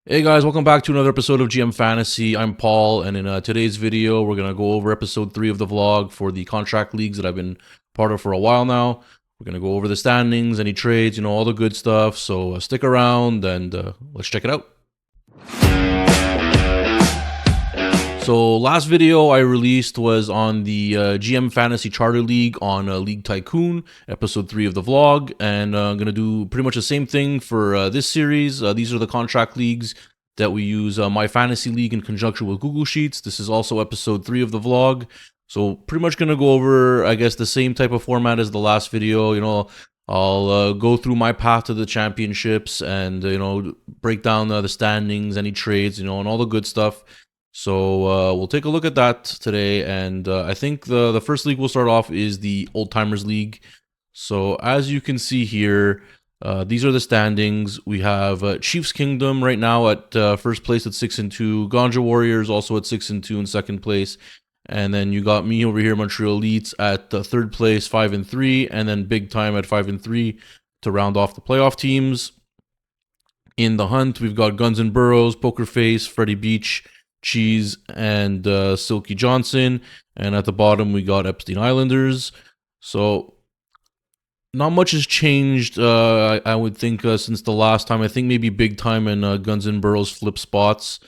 Hey guys, welcome back to another episode of GM Fantasy. I'm Paul, and in today's video, we're gonna go over episode 3 of the vlog for the contract leagues that I've been part of for a while now. We're gonna go over the standings, any trades, all the good stuff. So stick around and let's check it out. So last video I released was on the GM Fantasy Charter League on League Tycoon, episode 3 of the vlog, and I'm going to do pretty much the same thing for this series. These are the contract leagues that we use My Fantasy League in conjunction with Google Sheets. This is also episode 3 of the vlog. So pretty much going to go over, I guess, the same type of format as the last video. I'll go through my path to the championships and, break down the standings, any trades, and all the good stuff. So we'll take a look at that today, and I think the first league we'll start off is the Old Timers League. So as you can see here, these are the standings. We have Chiefs Kingdom right now at first place at 6-2. Ganja Warriors also at 6-2 in second place, and then you got me over here, Montreal Elites at third place, 5-3, and then Big Time at 5-3 to round off the playoff teams. In the hunt, we've got Guns and Burrows, Poker Face, Freddie Beach, Cheese, and Silky Johnson. And at the bottom, we got Epstein Islanders. So not much has changed, I would think, since the last time. I think maybe Big Time and Guns and Burrows flip spots.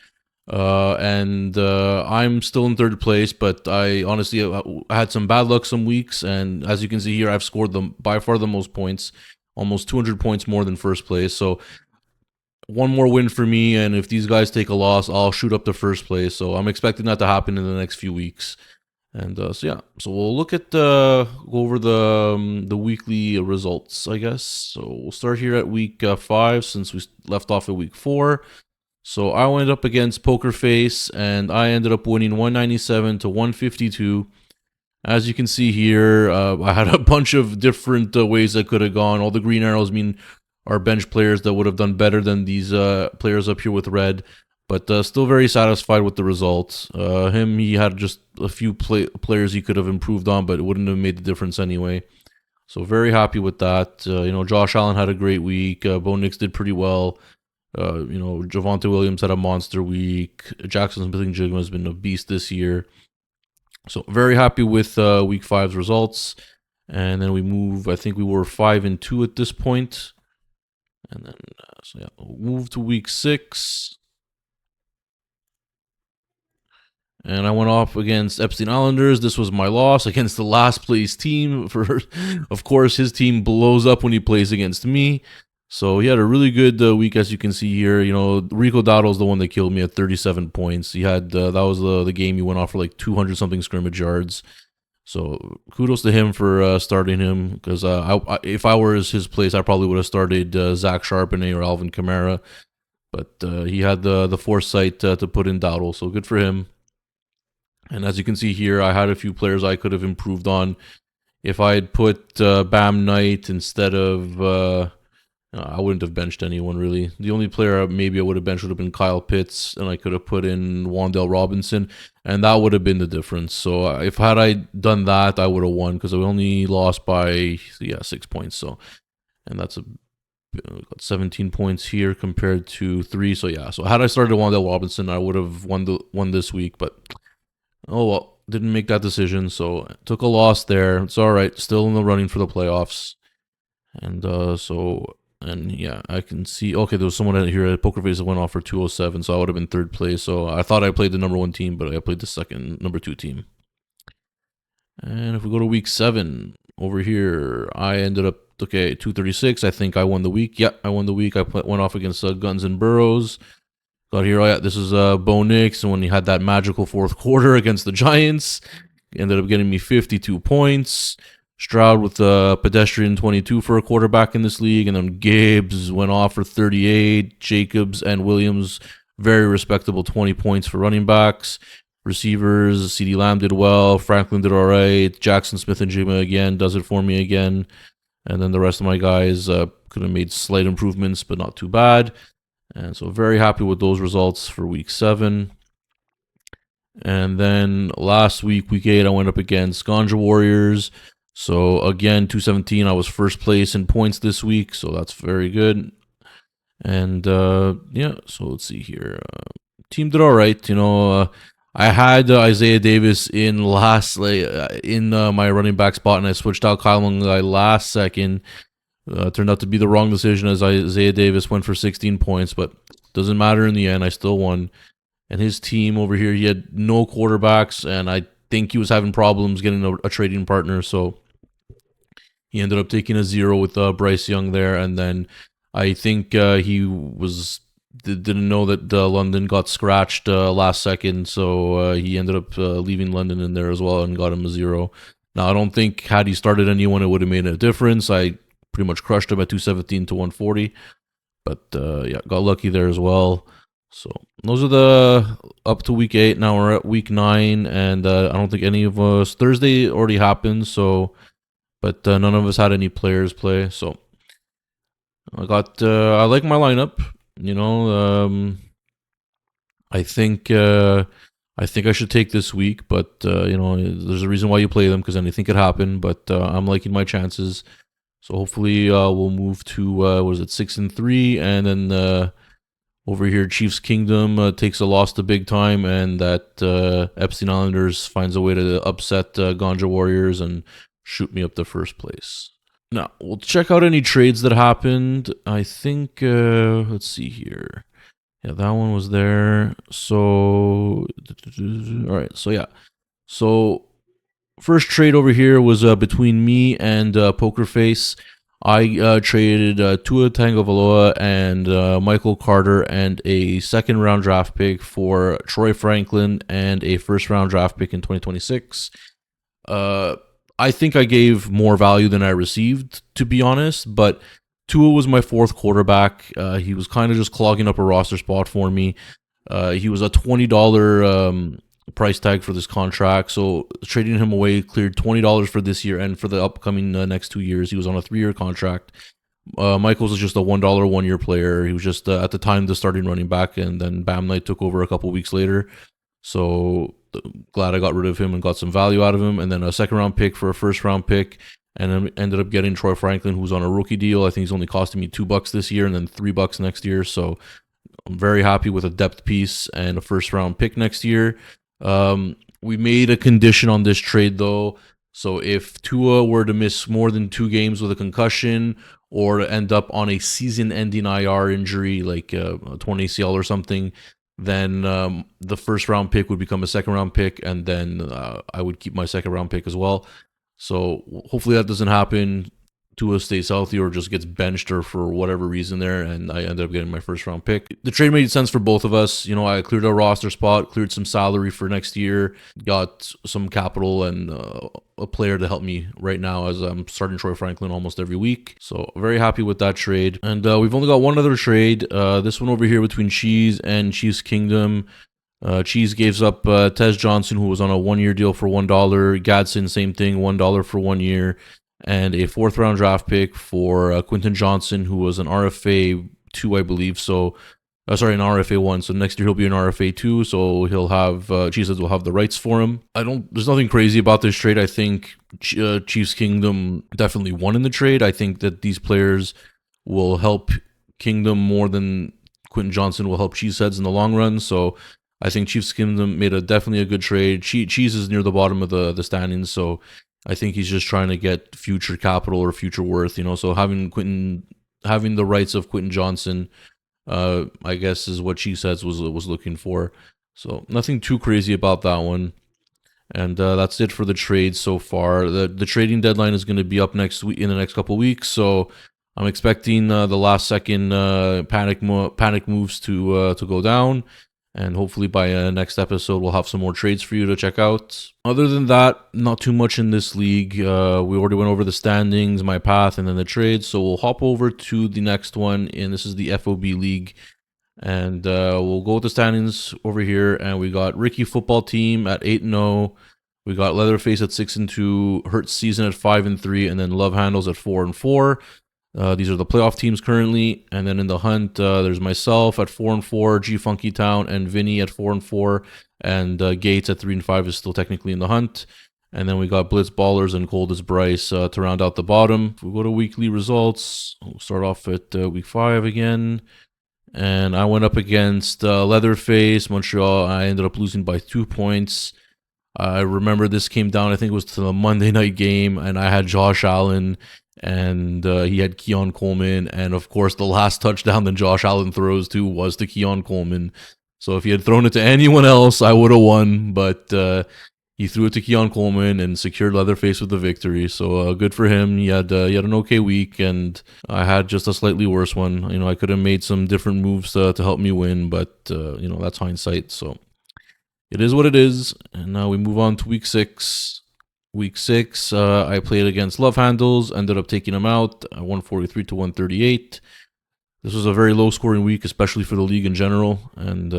And I'm still in third place, but I honestly had some bad luck some weeks. And as you can see here, I've scored by far the most points, almost 200 points more than first place. So one more win for me, and if these guys take a loss, I'll shoot up to first place. So I'm expecting that to happen in the next few weeks. And so we'll look at go over the weekly results, I guess. So we'll start here at week 5 since we left off at week 4. So I went up against Poker Face, and I ended up winning 197 to 152. As you can see here, I had a bunch of different ways that could have gone. All the green arrows mean are bench players that would have done better than these players up here with red, but still very satisfied with the results. He had just a few players he could have improved on, but it wouldn't have made the difference anyway. So very happy with that. Josh Allen had a great week. Bo Nix did pretty well. Javonte Williams had a monster week. Jackson Smith-Njigba has been a beast this year. So very happy with week 5's results. And then we move, I think we were 5-2 at this point. And then, we'll move to week 6. And I went off against Epstein Islanders. This was my loss against the last place team. Of course, his team blows up when he plays against me. So he had a really good week, as you can see here. Rico Dowdle's the one that killed me at 37 points. He had that was the game he went off for like 200 something scrimmage yards. So kudos to him for starting him, because if I were his place, I probably would have started Zach Charbonnet or Alvin Kamara. But he had the foresight to put in Dowdle, so good for him. And as you can see here, I had a few players I could have improved on. If I had put Bam Knight instead of... I wouldn't have benched anyone, really. The only player maybe I would have benched would have been Kyle Pitts, and I could have put in Wan'Dale Robinson, and that would have been the difference. So if I done that, I would have won, because I only lost by 6 points. So, and that's 17 points here compared to 3. So had I started Wan'Dale Robinson, I would have won this week. But oh well, didn't make that decision. So took a loss there. It's all right. Still in the running for the playoffs, and And I can see. Okay, there was someone here at Poker Face that went off for 207, so I would have been third place. So I thought I played the number 1 team, but I played the number 2 team. And if we go to week 7 over here, I ended up 236. I think I won the week. Yeah, I won the week. I went off against Guns and Burrows. Got here. This is Bo Nix, and when he had that magical fourth quarter against the Giants, he ended up getting me 52 points. Stroud with a pedestrian 22 for a quarterback in this league, and then Gibbs went off for 38. Jacobs and Williams, very respectable 20 points for running backs. Receivers, CeeDee Lamb did well. Franklin did all right. Jackson Smith-Njigba again does it for me again. And then the rest of my guys could have made slight improvements, but not too bad. And so very happy with those results for week 7. And then last week, week 8, I went up against Ganja Warriors. So again, 217, I was first place in points this week, so that's very good. And yeah, so let's see here. Team did all right. I had Isaiah Davis in last, in my running back spot, and I switched out Kyle Mungai last second. Turned out to be the wrong decision as Isaiah Davis went for 16 points, but doesn't matter in the end. I still won. And his team over here, he had no quarterbacks, and I think he was having problems getting a trading partner. So he ended up taking a 0 with Bryce Young there, and then I think he didn't know that London got scratched last second, so he ended up leaving London in there as well and got him a 0. Now I don't think had he started anyone, it would have made a difference. I pretty much crushed him at 217 to 140, but yeah, got lucky there as well. So those are the up to week 8. Now we're at week 9, and I don't think any of us Thursday already happened, so. But none of us had any players play, so I like my lineup. I think I should take this week, but there's a reason why you play them because anything could happen. But I'm liking my chances, so hopefully we'll move to what is it 6-3, and then over here Chiefs Kingdom takes a loss to big time, and that Epstein Islanders finds a way to upset Ganja Warriors and shoot me up to first place. Now, we'll check out any trades that happened. I think, let's see here. Yeah, that one was there. So, all right. So, yeah. So, first trade over here was between me and Poker Face. I traded Tua Tagovailoa and Michael Carter and a second round draft pick for Troy Franklin and a first round draft pick in 2026. I think I gave more value than I received, to be honest, but Tua was my fourth quarterback. He was kind of just clogging up a roster spot for me. He was a $20 price tag for this contract, so trading him away cleared $20 for this year and for the upcoming next 2 years. He was on a 3-year contract. Michaels was just a $1 1-year player. He was just at the time the starting running back, and then Bam Knight took over a couple weeks later. So glad I got rid of him and got some value out of him. And then a second round pick for a first round pick, and then ended up getting Troy Franklin, who's on a rookie deal. I think he's only costing me $2 this year and then $3 next year. So I'm very happy with a depth piece and a first round pick next year. We made a condition on this trade though. So if Tua were to miss more than 2 games with a concussion or to end up on a season-ending IR injury like a torn ACL or something, then the first round pick would become a second round pick, and then I would keep my second round pick as well. So hopefully that doesn't happen. Tua stays healthy or just gets benched or for whatever reason there, and I ended up getting my first round pick. The trade made sense for both of us. I cleared a roster spot, cleared some salary for next year, got some capital and a player to help me right now as I'm starting Troy Franklin almost every week. So very happy with that trade. And we've only got one other trade. This one over here between Cheese and Chiefs Kingdom. Cheese gives up Tez Johnson, who was on a 1-year deal for $1. Gadsden, same thing, $1 for 1 year. And a 4th round draft pick for Quentin Johnson, who was an RFA 2, I believe. So, an RFA 1. So next year he'll be an RFA 2. So he'll have Cheeseheads will have the rights for him. There's nothing crazy about this trade. I think Chiefs Kingdom definitely won in the trade. I think that these players will help Kingdom more than Quentin Johnson will help Cheeseheads in the long run. So I think Chiefs Kingdom made definitely a good trade. Cheese is near the bottom of the standings, so I think he's just trying to get future capital or future worth, So having the rights of Quentin Johnson, I guess, is what Cheeseheads was looking for. So nothing too crazy about that one. And that's it for the trades so far. The trading deadline is going to be up next week in the next couple weeks, so I'm expecting the last second panic moves to go down. And hopefully by next episode, we'll have some more trades for you to check out. Other than that, not too much in this league. We already went over the standings, my path, and then the trades. So we'll hop over to the next one, and this is the FOB League. And we'll go with the standings over here. And we got Ricky Football Team at 8-0. We got Leatherface at 6-2. Hurt Season at 5-3. And then Love Handles at 4-4. These are the playoff teams currently, and then in the hunt, there's myself at 4-4, G Funky Town, and Vinny at 4-4, and Gates at 3-5 is still technically in the hunt. And then we got Blitz Ballers and Cold as Bryce to round out the bottom. If we go to weekly results, we'll start off at week 5 again. And I went up against Leatherface, Montreal. I ended up losing by 2 points. I remember this came down, I think it was to the Monday night game, and I had Josh Allen, and he had Keon Coleman. And of course, the last touchdown that Josh Allen throws to was to Keon Coleman. So if he had thrown it to anyone else, I would have won. But he threw it to Keon Coleman and secured Leatherface with the victory. So good for him. He had an okay week, and I had just a slightly worse one. You know, I could have made some different moves to help me win, but you know, that's hindsight. So it is what it is. And now we move on to week 6. Week 6, I played against Love Handles, ended up taking him out, 143 to 138. This was a very low scoring week, especially for the league in general. And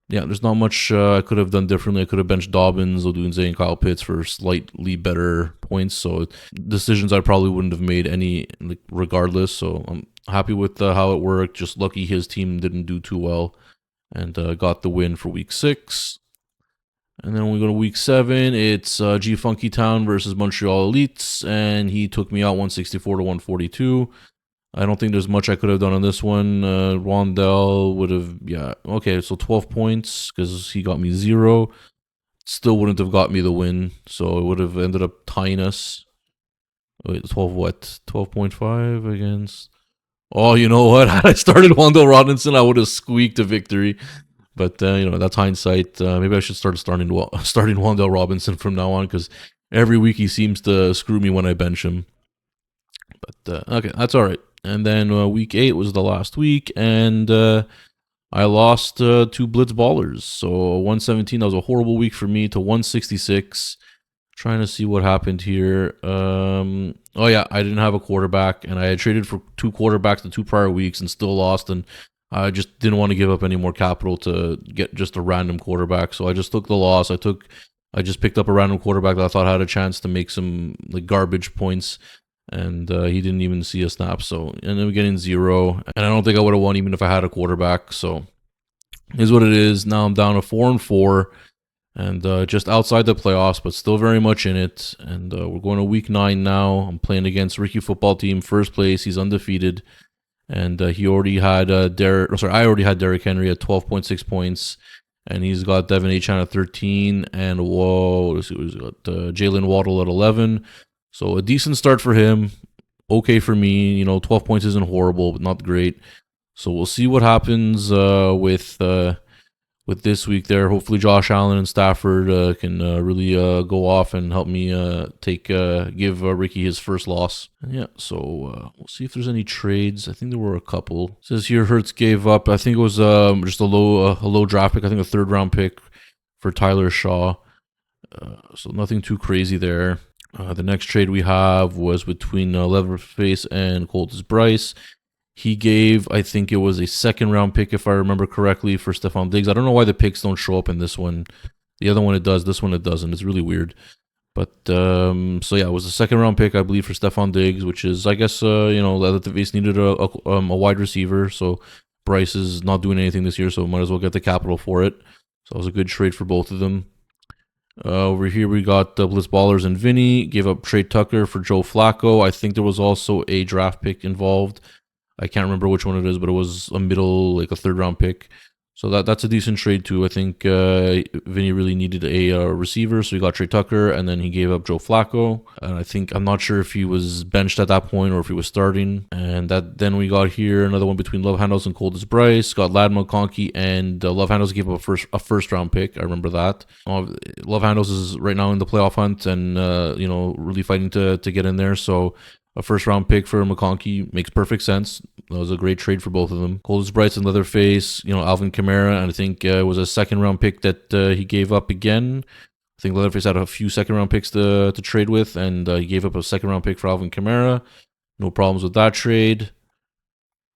yeah, there's not much I could have done differently. I could have benched Dobbins, Odunze, and Kyle Pitts for slightly better points. So decisions I probably wouldn't have made any, like, regardless. So I'm happy with how it worked. Just lucky his team didn't do too well, and got the win for week 6. And then when we go to week 7, it's G Funky Town versus Montreal Elites, and he took me out 164 to 142. I don't think there's much I could have done on this one. Rondell would have, yeah, okay, so 12 points because he got me 0. Still wouldn't have got me the win, so it would have ended up tying us. Wait, 12 what? 12.5 against... Oh, you know what? Had I started Wandell Robinson, I would have squeaked a victory. But, you know, that's hindsight. Maybe I should starting Wandell Robinson from now on, because every week he seems to screw me when I bench him. But, okay, that's all right. And then week 8 was the last week, and I lost to Blitz Ballers. So 117, that was a horrible week for me, to 166. Trying to see what happened here. Oh, yeah, I didn't have a quarterback, and I had traded for 2 quarterbacks the 2 prior weeks and still lost, and I just didn't want to give up any more capital to get just a random quarterback. So I just took the loss. I just picked up a random quarterback that I thought had a chance to make some, like, garbage points, and he didn't even see a snap. So ended up getting 0, and I don't think I would have won even if I had a quarterback. So is what it is. Now I'm down to 4-4, and just outside the playoffs, but still very much in it. And we're going to week 9 now. I'm playing against Ricky Football Team, first place. He's undefeated. And he already had I already had Derrick Henry at 12.6 points, and he's got Devin Achan at 13, and he's got Jalen Waddle at 11. So a decent start for him. Okay for me, you know, 12 points isn't horrible, but not great. So we'll see what happens with this week there. Hopefully Josh Allen and Stafford can really go off and help me give Ricky his first loss. And yeah, so we'll see if there's any trades. I think there were a couple. It says here Hurts gave up, I think it was just a low draft pick, I think a 3rd round pick for Tyler Shaw. So nothing too crazy there. The next trade we have was between Leatherface and Coltis Bryce. He gave, I think it was a 2nd round pick, if I remember correctly, for Stephon Diggs. I don't know why the picks don't show up in this one. The other one it does, this one it doesn't. It's really weird. But, so yeah, it was a 2nd round pick, I believe, for Stephon Diggs, which is, I guess, you know, Leatherface needed a wide receiver. So Bryce is not doing anything this year, so might as well get the capital for it. So it was a good trade for both of them. Over here we got Blitz Ballers and Vinny. Gave up Trey Tucker for Joe Flacco. I think there was also a draft pick involved. I can't remember which one it is, but it was a middle, like a 3rd round pick. So that's a decent trade too. I think Vinny really needed a receiver, so he got Trey Tucker, and then he gave up Joe Flacco. And I'm not sure if he was benched at that point or if he was starting. And then we got here another one between Love Handles and Coltis Bryce. Got Lad McConkey, and Love Handles gave up a first round pick. I remember that. Love Handles is right now in the playoff hunt, and you know, really fighting to get in there. So a 1st round pick for McConkey makes perfect sense. That was a great trade for both of them. Coltis Bryce and Leatherface, you know, Alvin Kamara, and I think it was a 2nd round pick that he gave up again. I think Leatherface had a few 2nd round picks to trade with, and he gave up a 2nd round pick for Alvin Kamara. No problems with that trade.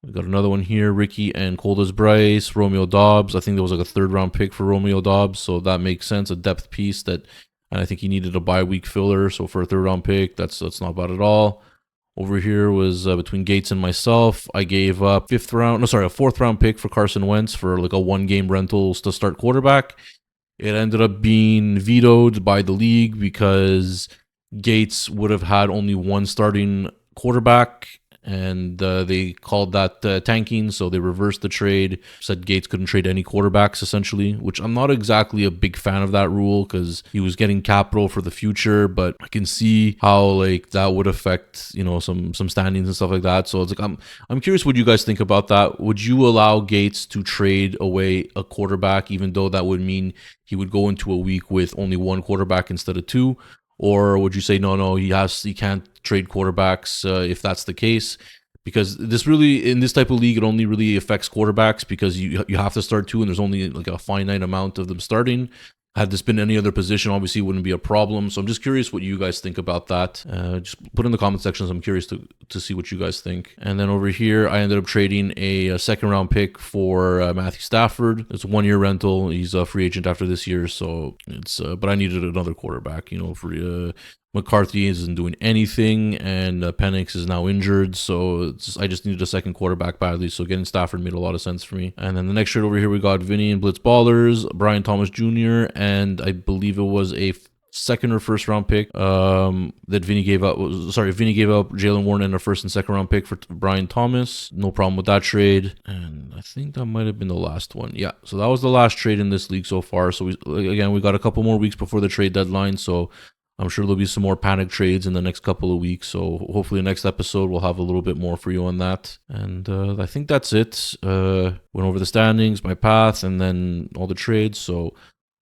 We got another one here, Ricky and Coltis Bryce, Romeo Dobbs. I think there was like a 3rd round pick for Romeo Dobbs, so that makes sense. A depth piece and I think he needed a bye week filler. So for a 3rd round pick, that's not bad at all. Over here was between Gates and myself. I gave up a 4th round pick for Carson Wentz for like a 1-game rentals to start quarterback. It ended up being vetoed by the league because Gates would have had only 1 starting quarterback, and they called that tanking, so they reversed the trade, said Gates couldn't trade any quarterbacks essentially, which I'm not exactly a big fan of that rule because he was getting capital for the future, but I can see how like that would affect, you know, some standings and stuff like that. So it's like I'm curious what you guys think about that. Would you allow Gates to trade away a quarterback, even though that would mean he would go into a week with only one quarterback instead of two? Or would you say no, he can't trade quarterbacks if that's the case? Because this really, in this type of league, it only really affects quarterbacks because you have to start two, and there's only like a finite amount of them starting. Had this been any other position, obviously it wouldn't be a problem. So I'm just curious what you guys think about that. Just put in the comment sections. I'm curious to see what you guys think. And then over here, I ended up trading a second round pick for Matthew Stafford. It's a 1 year rental. He's a free agent after this year. So it's, but I needed another quarterback, you know, for McCarthy isn't doing anything, and Penix is now injured, so I just needed a second quarterback badly, so getting Stafford made a lot of sense for me. And then the next trade over here, we got Vinny and Blitz Ballers, Brian Thomas Jr., and I believe it was a second or first round pick that Vinny gave up. Vinny gave up Jalen Warren and a first and second round pick for Brian Thomas. No problem with that trade. And I think that might have been the last one. Yeah, so that was the last trade in this league so far. So we got a couple more weeks before the trade deadline, so I'm sure there'll be some more panic trades in the next couple of weeks. So hopefully next episode we'll have a little bit more for you on that. And I think that's it. Went over the standings, my path, and then all the trades. So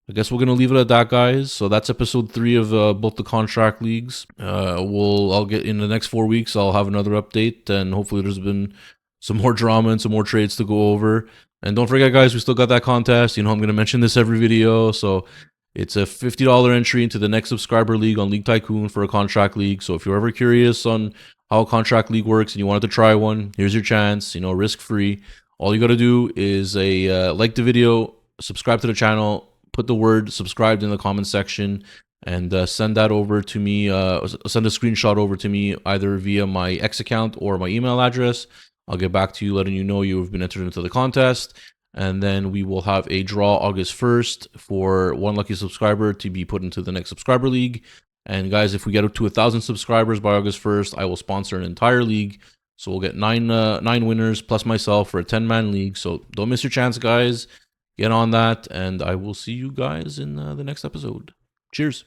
I guess we're going to leave it at that, guys. So that's episode 3 of both the contract leagues. I'll get in the next 4 weeks. I'll have another update, and hopefully there's been some more drama and some more trades to go over. And don't forget, guys, we still got that contest. You know, I'm going to mention this every video. So it's a $50 entry into the next subscriber league on League Tycoon for a contract league. So if you're ever curious on how a contract league works and you wanted to try one, here's your chance, you know, risk-free. All you got to do is like the video, subscribe to the channel, put the word subscribed in the comment section, and send that over to me. Send a screenshot over to me either via my X account or my email address. I'll get back to you letting you know you've been entered into the contest. And then we will have a draw August 1st for one lucky subscriber to be put into the next subscriber league. And guys, if we get up to 1,000 subscribers by August 1st, I will sponsor an entire league. So we'll get nine winners plus myself for a 10-man league. So don't miss your chance, guys. Get on that, and I will see you guys in the next episode. Cheers.